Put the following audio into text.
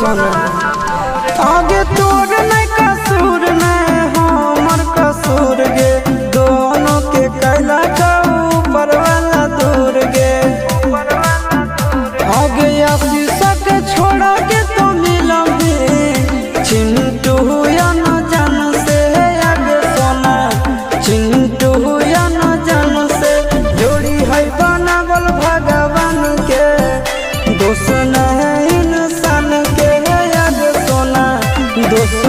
सुन आगे तोर नहीं कसूर नहीं हमर कसूर गे दोनों के कैला का ऊपर वाला दूर गे आगे आशीषा के छोड़ा के तो मिलम चिंटू या न जान से आगे सोना चिंटू या न जान से जोड़ी है बनावल भगवान के दोस्त नहीं इंसान के आगे सोना दोस्त